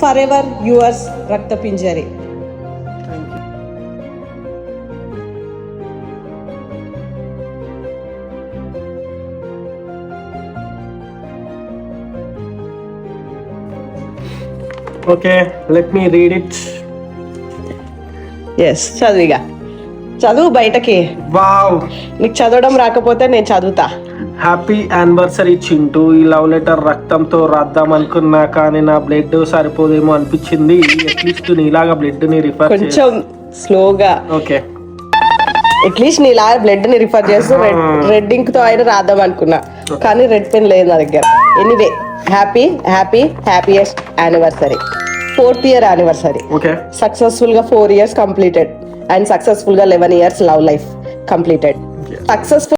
For ever yours రక్తపింజరి. Okay, let me read it. Yes, చదివిగా చదువు బయటకి. Wow. నీకు చదవడం రాకపోతే నేను చదువుతా. Happy anniversary Chintu. ఈ లవ్ లెటర్ రక్తంతో రాద్దాం అనుకున్నా కానీ నా బ్లడ్ సరిపోదేమో అనిపించింది. అట్లీస్ట్ నీలాగా బ్లడ్ ని రిఫర్ కొంచెం స్లోగా. ఓకే, అట్లీస్ట్ నీలా బ్లడ్ ని రిఫర్ చేస్తూ రెడ్ ఇంక్ తో అయినా రాద్దాం అనుకున్నా, కానీ రెడ్ పెన్ లేదు నా దగ్గర. Anyway, happiest anniversary, 4th year anniversary. Okay. Successful గా 4 years కంప్లీటెడ్ అండ్ సక్సెస్ఫుల్ గా 11 years love life completed. Successful